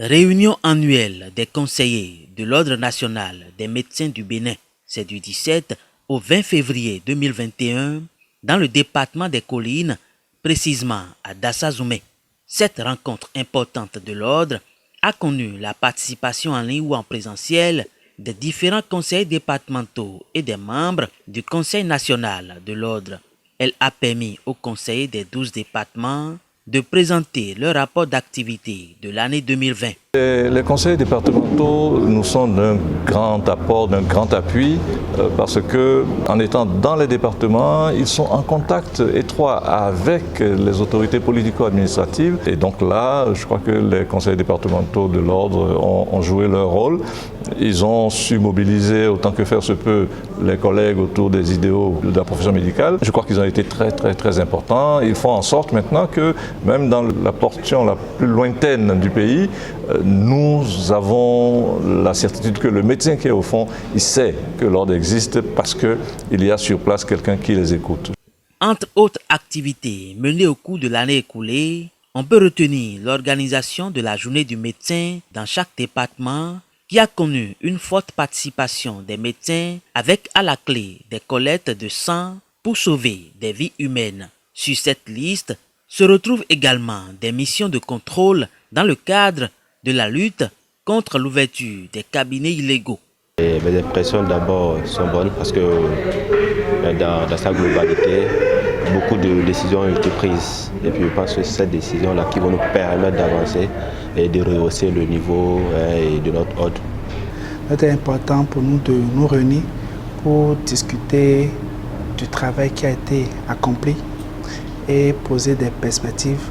Réunion annuelle des conseillers de l'Ordre national des médecins du Bénin, c'est du 17 au 20 février 2021 dans le département des Collines, précisément à Dassazoumé. Cette rencontre importante de l'Ordre a connu la participation en ligne ou en présentiel des différents conseils départementaux et des membres du Conseil national de l'Ordre. Elle a permis aux conseillers des 12 départements de présenter leur rapport d'activité de l'année 2020. Les conseils départementaux nous sont d'un grand apport, d'un grand appui parce que, en étant dans les départements, ils sont en contact étroit avec les autorités politico-administratives. Et donc là, je crois que les conseils départementaux de l'Ordre ont joué leur rôle. Ils ont su mobiliser autant que faire se peut les collègues autour des idéaux de la profession médicale. Je crois qu'ils ont été très importants. Ils font en sorte maintenant que, même dans la portion la plus lointaine du pays, nous avons la certitude que le médecin qui est au fond, il sait que l'ordre existe parce qu'il y a sur place quelqu'un qui les écoute. Entre autres activités menées au cours de l'année écoulée, on peut retenir l'organisation de la journée du médecin dans chaque département qui a connu une forte participation des médecins avec à la clé des collectes de sang pour sauver des vies humaines. Sur cette liste se retrouvent également des missions de contrôle dans le cadre de la lutte contre l'ouverture des cabinets illégaux. Les impressions d'abord sont bonnes parce que dans sa globalité, beaucoup de décisions ont été prises. Et puis je pense que c'est ces décisions-là qui vont nous permettre d'avancer et de rehausser le niveau de notre ordre. C'est important pour nous de nous réunir pour discuter du travail qui a été accompli et poser des perspectives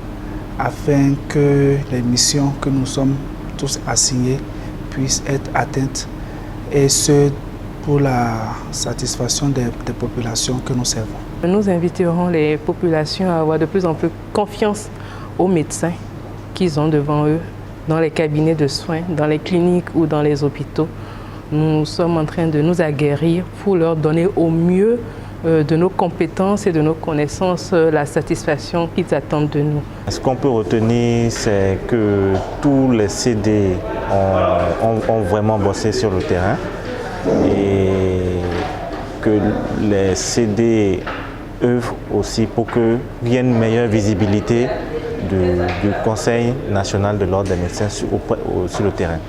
afin que les missions que nous sommes tous assignés puissent être atteintes, et ce pour la satisfaction des populations que nous servons. Nous inviterons les populations à avoir de plus en plus confiance aux médecins qu'ils ont devant eux, dans les cabinets de soins, dans les cliniques ou dans les hôpitaux. Nous sommes en train de nous aguerrir pour leur donner au mieux de nos compétences et de nos connaissances la satisfaction qu'ils attendent de nous. Ce qu'on peut retenir, c'est que tous les CD ont vraiment bossé sur le terrain et que les CD œuvrent aussi pour qu'il y ait une meilleure visibilité du Conseil national de l'Ordre des médecins sur le terrain.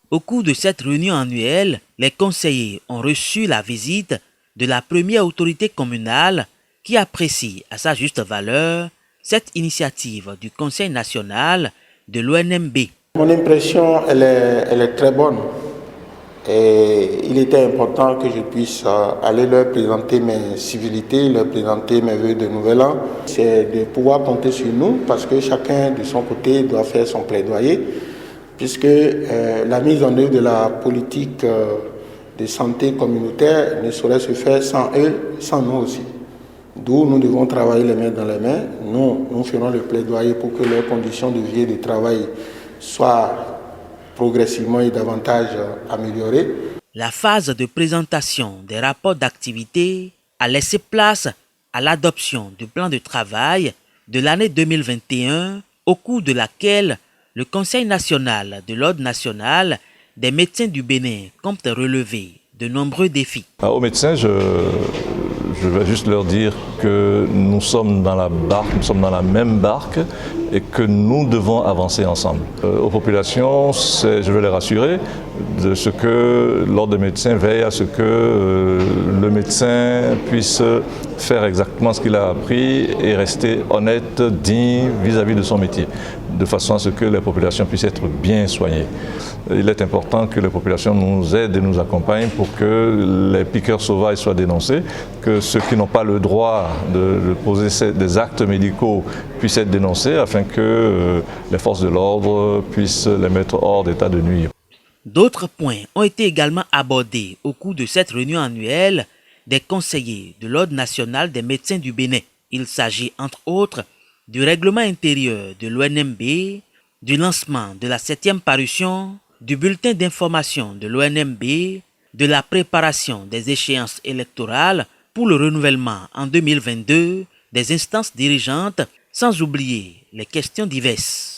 Au cours de cette réunion annuelle, les conseillers ont reçu la visite de la première autorité communale qui apprécie à sa juste valeur cette initiative du Conseil national de l'ONMB. Mon impression, elle est très bonne. Et il était important que je puisse aller leur présenter mes civilités, leur présenter mes vœux de nouvel an. C'est de pouvoir compter sur nous parce que chacun de son côté doit faire son plaidoyer, puisque la mise en œuvre de la politique de santé communautaire ne saurait se faire sans eux, sans nous aussi. D'où nous devons travailler les mains dans les mains. Nous ferons le plaidoyer pour que leurs conditions de vie et de travail soient progressivement et davantage améliorées. La phase de présentation des rapports d'activité a laissé place à l'adoption du plan de travail de l'année 2021, au cours de laquelle le Conseil national de l'Ordre national des médecins du Bénin compte relever de nombreux défis. Aux médecins, je vais juste leur dire que nous sommes dans la barque, nous sommes dans la même barque et que nous devons avancer ensemble. Aux populations, je veux les rassurer de ce que l'Ordre des médecins veille à ce que le médecin puisse faire exactement ce qu'il a appris et rester honnête, digne vis-à-vis de son métier, de façon à ce que les populations puissent être bien soignées. Il est important que les populations nous aident et nous accompagnent pour que les piqueurs sauvages soient dénoncés, que ceux qui n'ont pas le droit de poser des actes médicaux puissent être dénoncés afin que les forces de l'ordre puissent les mettre hors d'état de nuire. D'autres points ont été également abordés au cours de cette réunion annuelle des conseillers de l'Ordre national des médecins du Bénin. Il s'agit entre autres du règlement intérieur de l'ONMB, du lancement de la 7e parution, du bulletin d'information de l'ONMB, de la préparation des échéances électorales pour le renouvellement en 2022 des instances dirigeantes, sans oublier les questions diverses.